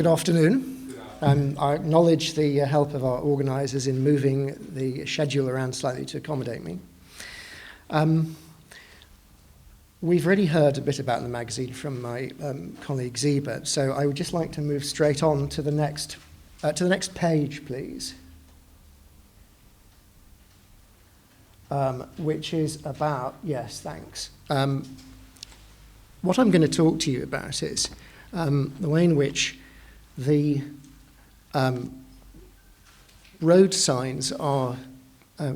Good afternoon. I acknowledge the help of our organisers in moving the schedule around slightly to accommodate me. We've already heard a bit about the magazine from my colleague Zeba, so I would just like to move straight on to the next page, please, which is about, yes, thanks. What I'm going to talk to you about is the way in which the road signs are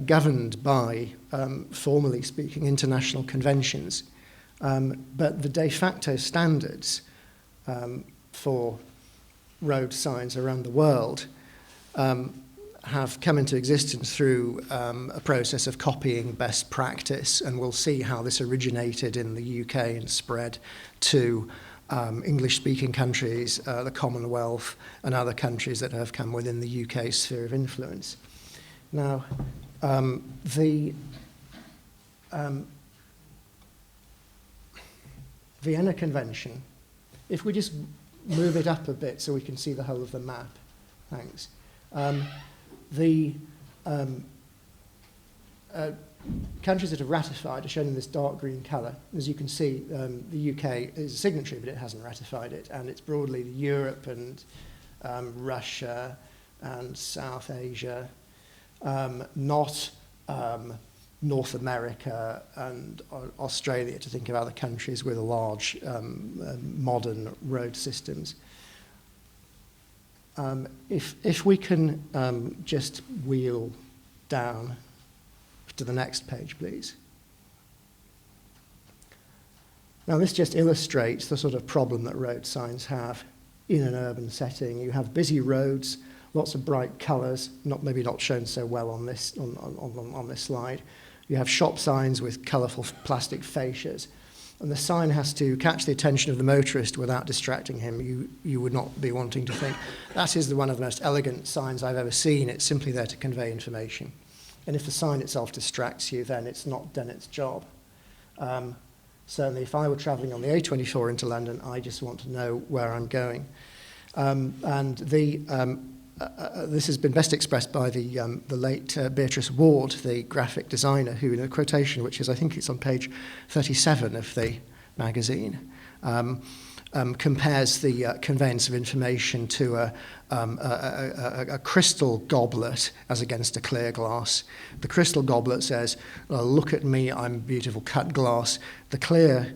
governed by, formally speaking, international conventions, but the de facto standards for road signs around the world have come into existence through a process of copying best practice, and we'll see how this originated in the UK and spread to English-speaking countries, the Commonwealth, and other countries that have come within the UK sphere of influence. Now, the Vienna Convention, if we just move it up a bit so we can see the whole of the map, thanks. The countries that have ratified are shown in this dark green colour. As you can see, the UK is a signatory, but it hasn't ratified it, and it's broadly Europe and Russia and South Asia, not North America and Australia, to think of other countries with large modern road systems. If we can just wheel down to the next page, please. Now, this just illustrates the sort of problem that road signs have in an urban setting. You have busy roads, lots of bright colours, maybe not shown so well on this on this slide. You have shop signs with colourful plastic fascias, and the sign has to catch the attention of the motorist without distracting him. You would not be wanting to think, that is one of the most elegant signs I've ever seen. It's simply there to convey information. And if the sign itself distracts you, then it's not done its job. Certainly, if I were travelling on the A24 into London, I just want to know where I'm going. This has been best expressed by the late Beatrice Ward, the graphic designer, who, in a quotation, which is, I think it's on page 37 of the magazine, compares the conveyance of information to a crystal goblet as against a clear glass. The crystal goblet says, look at me, I'm beautiful cut glass. The clear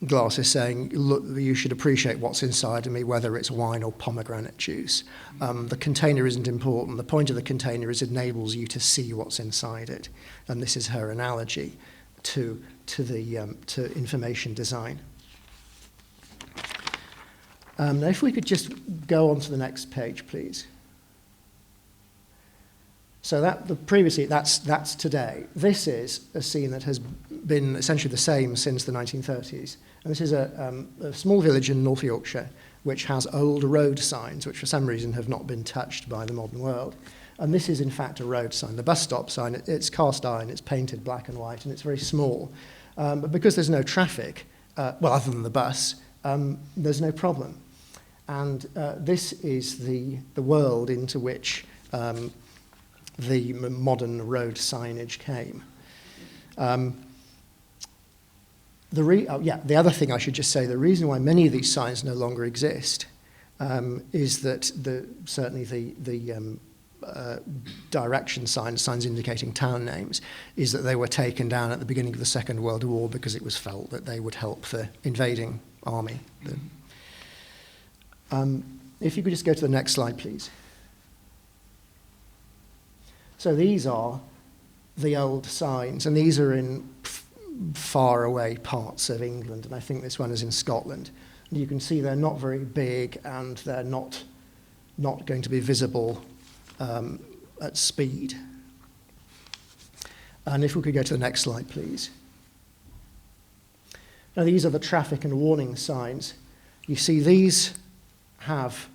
glass is saying, look, you should appreciate what's inside of me, whether it's wine or pomegranate juice. The container isn't important. The point of the container is it enables you to see what's inside it. And this is her analogy to information design. Now, if we could just go on to the next page, please. So that's today. This is a scene that has been essentially the same since the 1930s. And this is a small village in North Yorkshire which has old road signs which for some reason have not been touched by the modern world. And this is in fact a road sign. The bus stop sign, it's cast iron, it's painted black and white, and it's very small. But because there's no traffic, other than the bus, there's no problem. And this is the world into which the modern road signage came. The other thing I should just say, the reason why many of these signs no longer exist is that certainly the direction signs indicating town names, is that they were taken down at the beginning of the Second World War because it was felt that they would help the invading army. If you could just go to the next slide, please. So these are the old signs, and these are in far away parts of England, and I think this one is in Scotland. And you can see they're not very big, and they're not going to be visible at speed. And if we could go to the next slide, please. Now, these are the traffic and warning signs. You see these have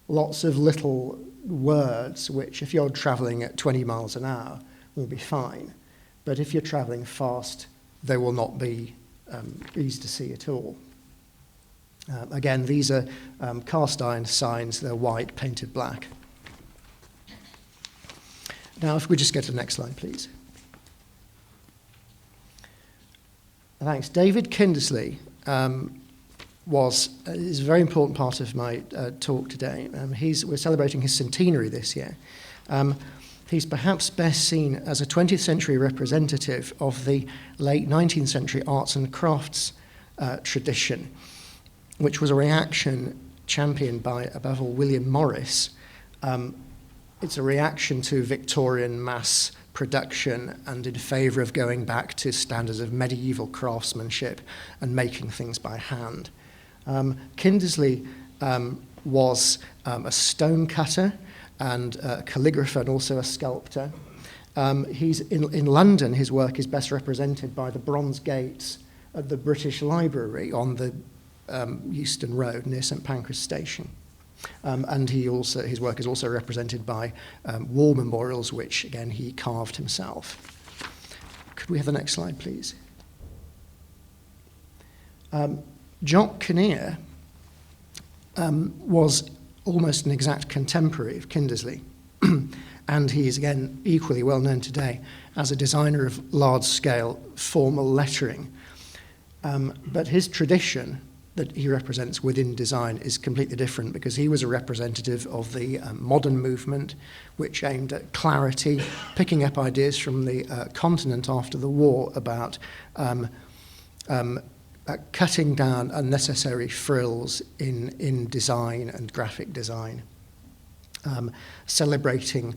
lots of little words which, if you're travelling at 20 miles an hour, will be fine. But if you're travelling fast, they will not be easy to see at all. Again, these are cast iron signs. They're white, painted black. Now, if we just go to the next slide, please. Thanks. David Kindersley is a very important part of my talk today. We're celebrating his centenary this year. He's perhaps best seen as a 20th century representative of the late 19th century arts and crafts tradition, which was a reaction championed by, above all, William Morris. It's a reaction to Victorian mass production and in favour of going back to standards of medieval craftsmanship and making things by hand. Kindersley was a stone cutter and a calligrapher and also a sculptor. He's in London, his work is best represented by the bronze gates at the British Library on the Euston Road near St Pancras Station. And his work is also represented by war memorials, which, again, he carved himself. Could we have the next slide, please? Jock Kinnear was almost an exact contemporary of Kindersley, and he is, again, equally well known today as a designer of large-scale formal lettering. But his tradition that he represents within design is completely different, because he was a representative of the modern movement, which aimed at clarity, picking up ideas from the continent after the war about cutting down unnecessary frills in design and graphic design, celebrating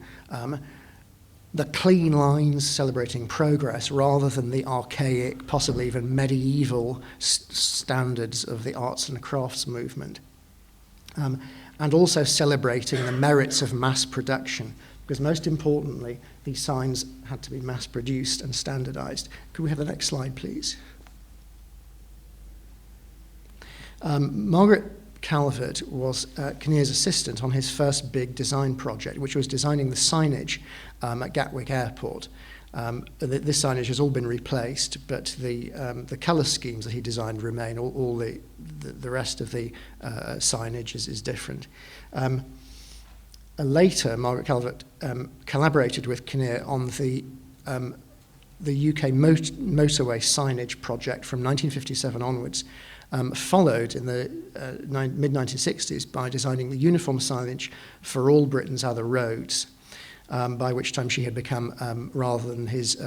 the clean lines, celebrating progress, rather than the archaic, possibly even medieval standards of the arts and crafts movement. And also celebrating the merits of mass production, because most importantly, these signs had to be mass produced and standardized. Could we have the next slide, please? Margaret Calvert was Kinnear's assistant on his first big design project, which was designing the signage at Gatwick Airport. This signage has all been replaced, but the colour schemes that he designed remain. All the rest of the signage is different. Later, Margaret Calvert collaborated with Kinnear on the UK motorway signage project from 1957 onwards, followed in the mid-1960s by designing the uniform signage for all Britain's other roads, by which time she had become, rather than his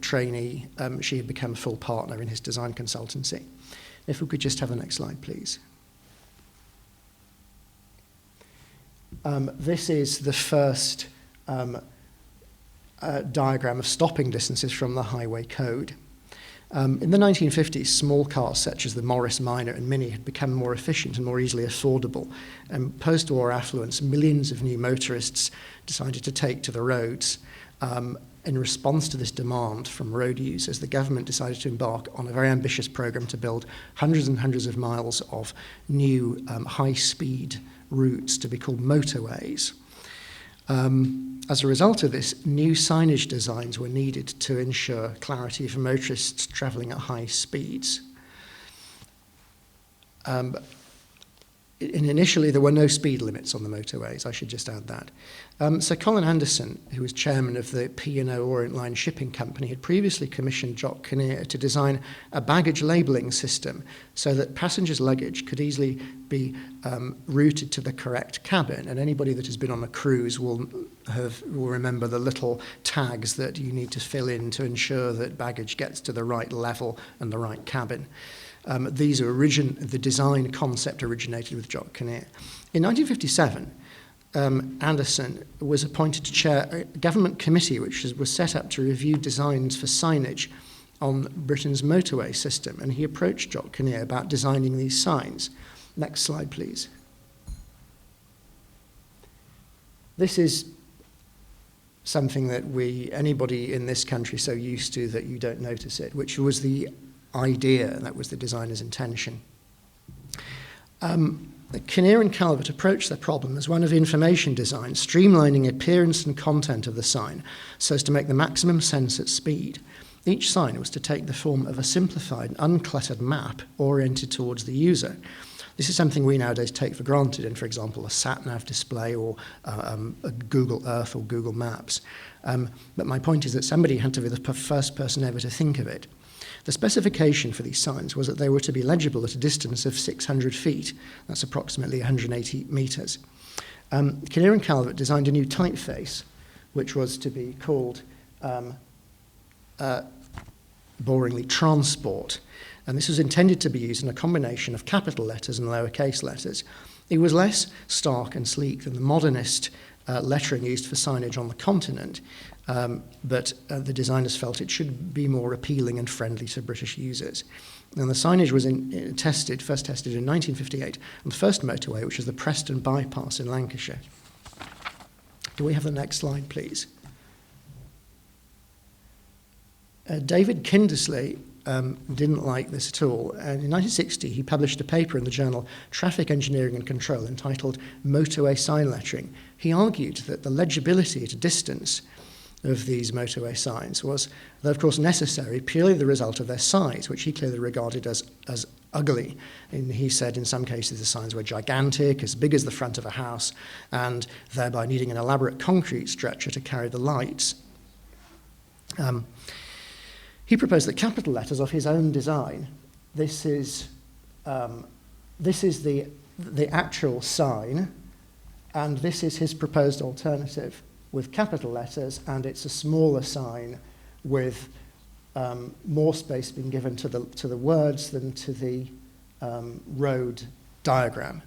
trainee, she had become a full partner in his design consultancy. If we could just have the next slide, please. This is the first diagram of stopping distances from the highway code. In the 1950s, small cars such as the Morris Minor and Mini had become more efficient and more easily affordable. And post-war affluence, millions of new motorists decided to take to the roads. In response to this demand from road users, the government decided to embark on a very ambitious program to build hundreds and hundreds of miles of new high-speed routes to be called motorways. As a result of this, new signage designs were needed to ensure clarity for motorists travelling at high speeds. Initially, there were no speed limits on the motorways, I should just add that. Sir Colin Anderson, who was chairman of the P&O Orient Line Shipping Company, had previously commissioned Jock Kinnear to design a baggage labelling system so that passengers' luggage could easily be routed to the correct cabin. And anybody that has been on a cruise will remember the little tags that you need to fill in to ensure that baggage gets to the right level and the right cabin. The design concept originated with Jock Kinnear. In 1957, Anderson was appointed to chair a government committee which was set up to review designs for signage on Britain's motorway system, and he approached Jock Kinnear about designing these signs. Next slide, please. This is something that anybody in this country so used to that you don't notice it, which was the idea, that was the designer's intention. Kinnear and Calvert approached the problem as one of information design, streamlining appearance and content of the sign so as to make the maximum sense at speed. Each sign was to take the form of a simplified, uncluttered map oriented towards the user. This is something we nowadays take for granted in, for example, a sat-nav display or a Google Earth or Google Maps. But my point is that somebody had to be the first person ever to think of it. The specification for these signs was that they were to be legible at a distance of 600 feet. That's approximately 180 metres. Kinnear and Calvert designed a new typeface, which was to be called, boringly, transport. And this was intended to be used in a combination of capital letters and lowercase letters. It was less stark and sleek than the modernist lettering used for signage on the continent, but the designers felt it should be more appealing and friendly to British users. And the signage was first tested in 1958 on the first motorway, which was the Preston Bypass in Lancashire. Do we have the next slide, please? David Kindersley didn't like this at all. And in 1960, he published a paper in the journal Traffic Engineering and Control entitled Motorway Sign Lettering. He argued that the legibility at a distance of these motorway signs was, though of course necessary, purely the result of their size, which he clearly regarded as ugly. And he said in some cases the signs were gigantic, as big as the front of a house, and thereby needing an elaborate concrete structure to carry the lights. He proposed that capital letters of his own design, this is the actual sign, and this is his proposed alternative with capital letters, and it's a smaller sign with more space being given to the words than to the road diagram.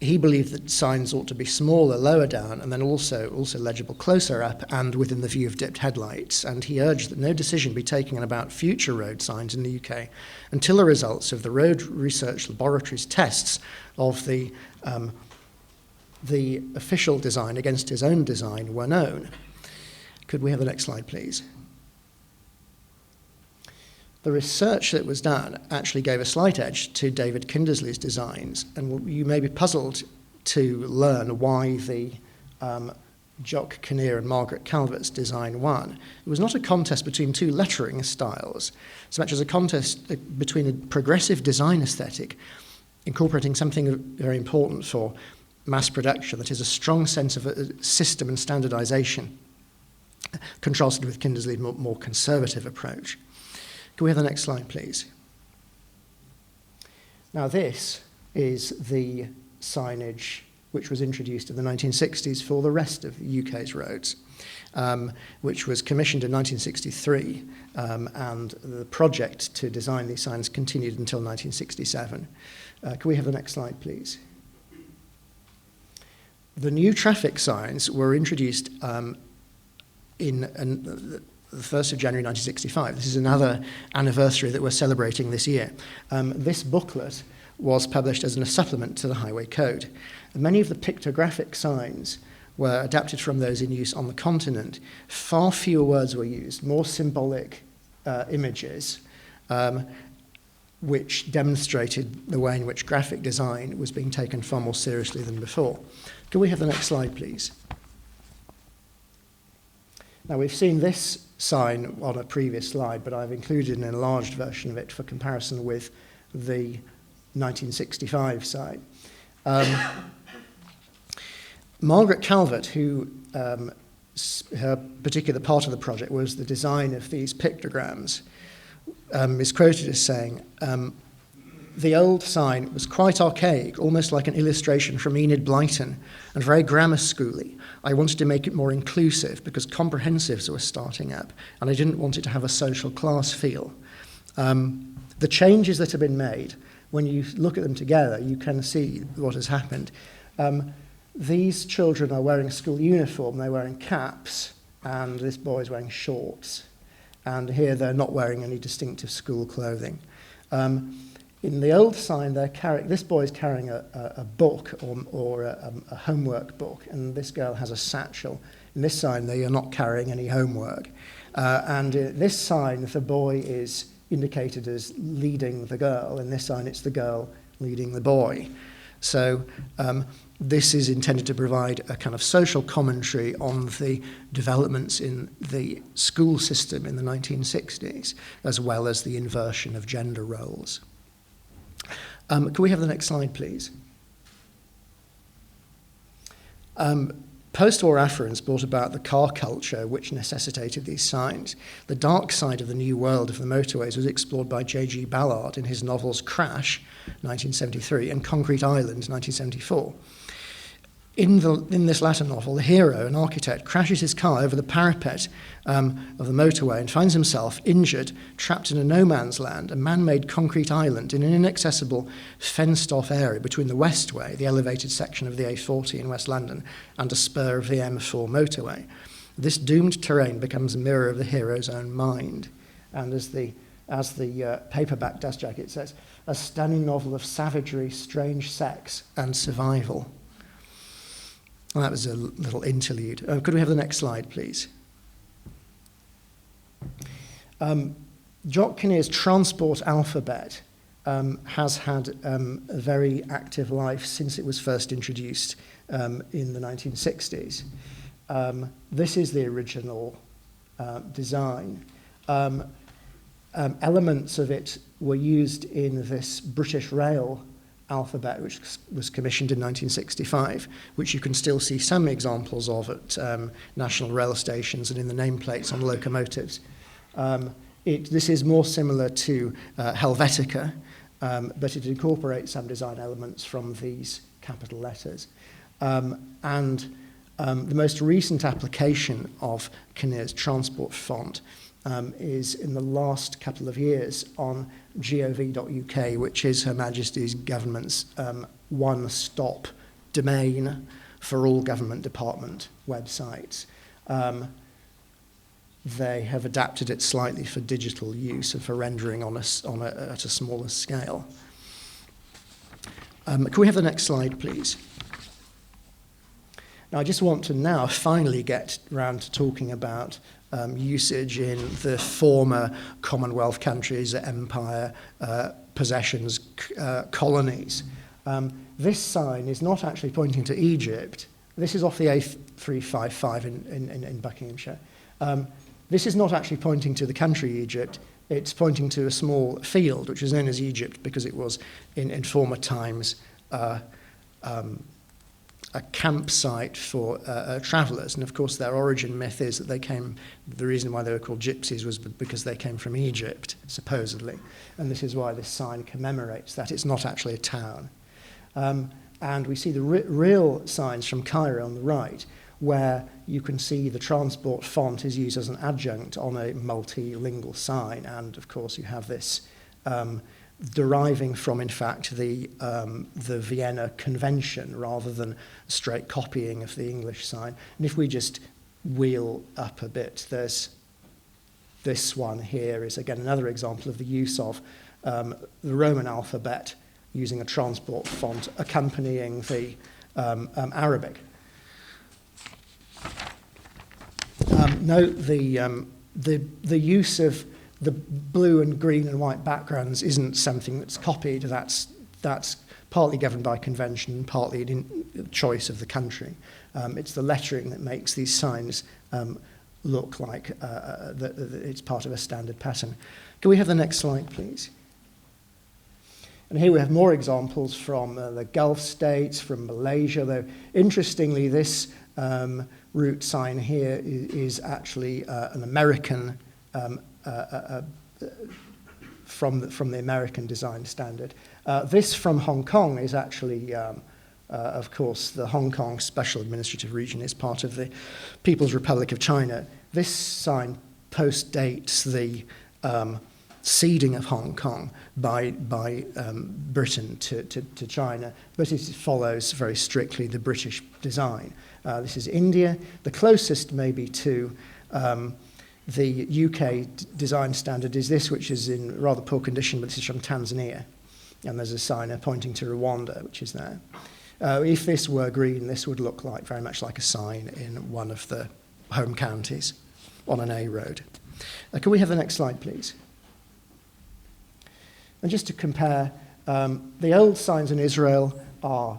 He believed that signs ought to be smaller, lower down, and then also legible closer up and within the view of dipped headlights. And he urged that no decision be taken about future road signs in the UK until the results of the Road Research Laboratory's tests of the official design against his own design were known. Could we have the next slide, please? The research that was done actually gave a slight edge to David Kindersley's designs, and you may be puzzled to learn why the Jock Kinnear and Margaret Calvert's design won. It was not a contest between two lettering styles, so much as a contest between a progressive design aesthetic, incorporating something very important for mass production, that is a strong sense of a system and standardization, contrasted with Kindersley's more conservative approach. Can we have the next slide, please? Now, this is the signage which was introduced in the 1960s for the rest of the UK's roads, which was commissioned in 1963, and the project to design these signs continued until 1967. Can we have the next slide, please? The new traffic signs were introduced the 1st of January 1965. This is another anniversary that we're celebrating this year. This booklet was published as a supplement to the Highway Code. Many of the pictographic signs were adapted from those in use on the continent. Far fewer words were used, more symbolic images, which demonstrated the way in which graphic design was being taken far more seriously than before. Can we have the next slide, please? Now, we've seen this sign on a previous slide, but I've included an enlarged version of it for comparison with the 1965 sign. Margaret Calvert, who her particular part of the project was the design of these pictograms, is quoted as saying, the old sign was quite archaic, almost like an illustration from Enid Blyton, and very grammar schooly. I wanted to make it more inclusive because comprehensives were starting up, and I didn't want it to have a social class feel. The changes that have been made, when you look at them together, you can see what has happened. These children are wearing a school uniform, they're wearing caps, and this boy is wearing shorts. And here they're not wearing any distinctive school clothing. In the old sign, this boy is carrying a book or a homework book, and this girl has a satchel. In this sign, they are not carrying any homework. And in this sign, the boy is indicated as leading the girl. In this sign, it's the girl leading the boy. So this is intended to provide a kind of social commentary on the developments in the school system in the 1960s, as well as the inversion of gender roles. Can we have the next slide, please? Post-war affluence brought about the car culture which necessitated these signs. The dark side of the new world of the motorways was explored by J.G. Ballard in his novels Crash, 1973, and Concrete Island, 1974. In this latter novel, the hero, an architect, crashes his car over the parapet of the motorway and finds himself injured, trapped in a no-man's land, a man-made concrete island in an inaccessible, fenced-off area between the Westway, the elevated section of the A40 in West London, and a spur of the M4 motorway. This doomed terrain becomes a mirror of the hero's own mind. And as the paperback dust jacket says, a stunning novel of savagery, strange sex, and survival. Well, that was a little interlude. Could we have the next slide, please? Jock Kinnear's transport alphabet has had a very active life since it was first introduced in the 1960s. This is the original design. Elements of it were used in this British Rail alphabet, which was commissioned in 1965, which you can still see some examples of at national rail stations and in the nameplates on locomotives. This is more similar to Helvetica, but it incorporates some design elements from these capital letters. The most recent application of Kinnear's transport font is in the last couple of years on gov.uk, which is Her Majesty's government's one-stop domain for all government department websites. They have adapted it slightly for digital use and for rendering at a smaller scale. Can we have the next slide, please? Now, I just want to now finally get round to talking about usage in the former Commonwealth countries, empire, possessions, colonies. This sign is not actually pointing to Egypt. This is off the A355 in Buckinghamshire. This is not actually pointing to the country Egypt. It's pointing to a small field, which is known as Egypt because it was, in former times, a campsite for travellers. And of course, their origin myth is that the reason why they were called gypsies was because they came from Egypt, supposedly. And this is why this sign commemorates that. It's not actually a town. And we see the real signs from Cairo on the right, where you can see the transport font is used as an adjunct on a multilingual sign. And of course, you have this deriving from, in fact, the Vienna Convention rather than straight copying of the English sign. And if we just wheel up a bit, there's this one here is, again, another example of the use of the Roman alphabet using a transport font accompanying the Arabic. Note the use of the blue and green and white backgrounds isn't something that's copied. That's partly governed by convention, partly in choice of the country. It's the lettering that makes these signs look like it's part of a standard pattern. Can we have the next slide, please? And here we have more examples from the Gulf states, from Malaysia, though interestingly this route sign here is actually an American from the American design standard. This from Hong Kong is actually, of course, the Hong Kong Special Administrative Region is part of the People's Republic of China. This sign postdates the ceding of Hong Kong by Britain to China, but it follows very strictly the British design. This is India. The closest maybe to the UK design standard is this, which is in rather poor condition, but this is from Tanzania. And there's a sign pointing to Rwanda, which is there. If this were green, this would look like very much like a sign in one of the home counties on an A road. Can we have the next slide, please? And just to compare, the old signs in Israel are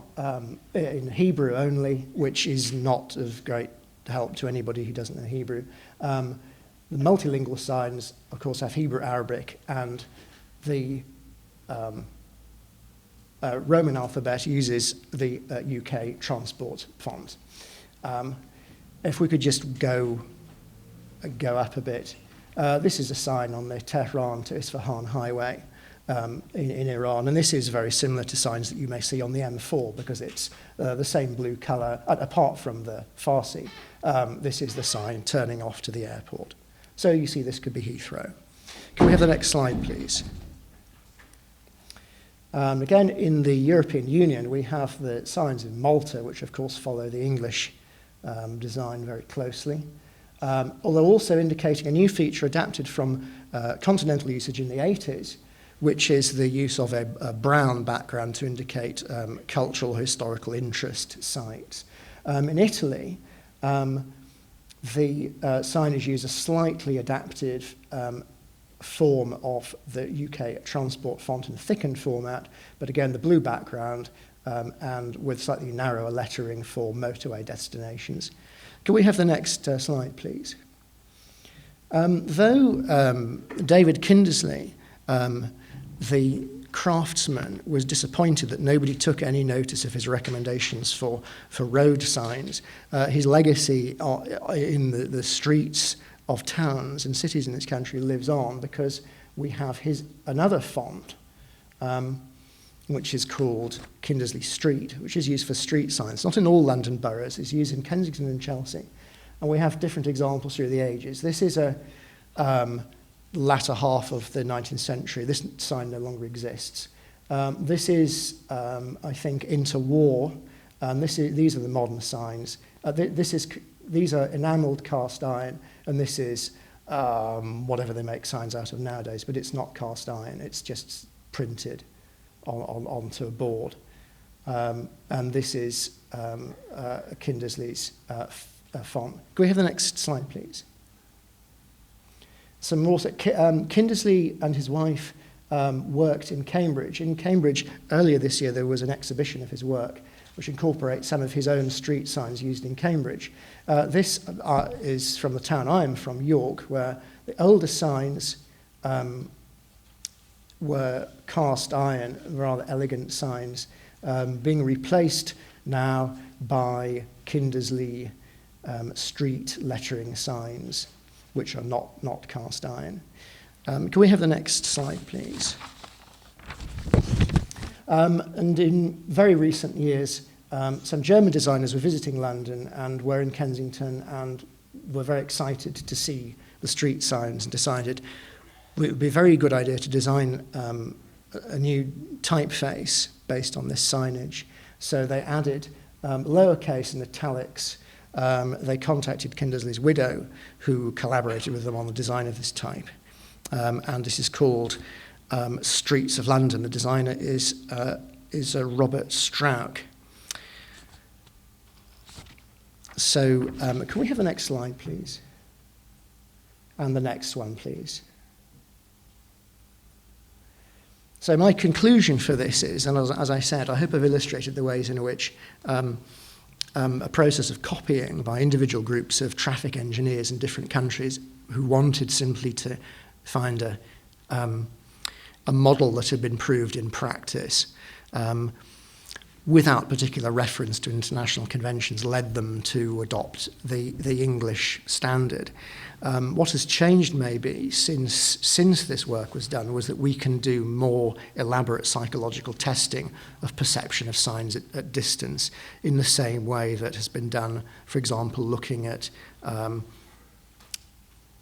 in Hebrew only, which is not of great help to anybody who doesn't know Hebrew. The multilingual signs, of course, have Hebrew, Arabic, and the Roman alphabet uses the UK transport font. If we could just go up a bit. This is a sign on the Tehran to Isfahan highway in Iran, and this is very similar to signs that you may see on the M4 because it's the same blue colour, apart from the Farsi. This is the sign turning off to the airport. So you see this could be Heathrow. Can we have the next slide, please? Again, in the European Union, we have the signs in Malta, which of course follow the English design very closely, although also indicating a new feature adapted from continental usage in the 80s, which is the use of a brown background to indicate cultural, historical interest sites. In Italy, the signage use a slightly adapted form of the UK transport font in thickened format, but again, the blue background and with slightly narrower lettering for motorway destinations. Can we have the next slide, please? Though David Kindersley, the craftsman, was disappointed that nobody took any notice of his recommendations for road signs, his legacy in the streets of towns and cities in this country lives on because we have another font, which is called Kindersley Street, which is used for street signs. Not in all London boroughs, it's used in Kensington and Chelsea. And we have different examples through the ages. This is a latter half of the 19th century. This sign no longer exists. This is, I think, interwar. These are the modern signs. These are enamelled cast iron, and this is whatever they make signs out of nowadays, but it's not cast iron, it's just printed onto a board. And this is Kindersley's font. Can we have the next slide, please? Some more. Kindersley and his wife worked in Cambridge. In Cambridge, earlier this year, there was an exhibition of his work, which incorporates some of his own street signs used in Cambridge. This is from the town I am from, York, where the older signs were cast iron, rather elegant signs, being replaced now by Kindersley street lettering signs, which are not cast iron. Can we have the next slide, please? And in very recent years, some German designers were visiting London and were in Kensington and were very excited to see the street signs and decided it would be a very good idea to design a new typeface based on this signage. So they added lowercase and italics. They contacted Kindersley's widow, who collaborated with them on the design of this type. And this is called Streets of London. The designer is Robert Strauch. So can we have the next slide, please? And the next one, please. So my conclusion for this is, and as I said, I hope I've illustrated the ways in which a process of copying by individual groups of traffic engineers in different countries who wanted simply to find a model that had been proved in practice without particular reference to international conventions led them to adopt the English standard. What has changed maybe since this work was done was that we can do more elaborate psychological testing of perception of signs at distance in the same way that has been done, for example, looking at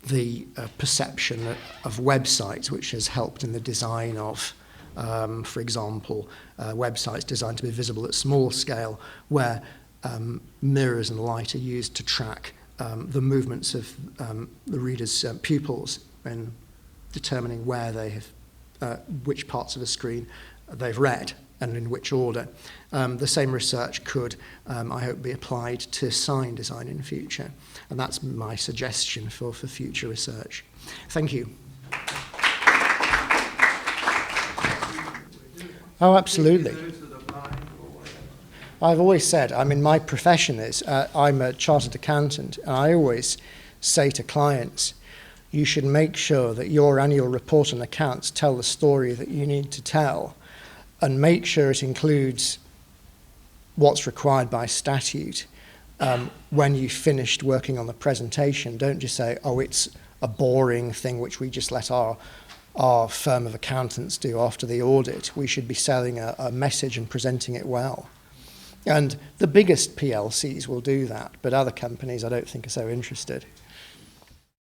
the perception of websites, which has helped in the design of, for example, websites designed to be visible at small scale, where mirrors and light are used to track the movements of the reader's pupils when determining where they have, which parts of a screen they've read and in which order. The same research could, I hope, be applied to sign design in the future. And that's my suggestion for future research. Thank you. Oh, absolutely. I've always said, I mean, my profession is, I'm a chartered accountant, and I always say to clients, you should make sure that your annual report and accounts tell the story that you need to tell, and make sure it includes what's required by statute. When you've finished working on the presentation, don't just say, oh, it's a boring thing which we just let our firm of accountants do after the audit. We should be selling a message and presenting it well. And the biggest PLCs will do that, but other companies I don't think are so interested.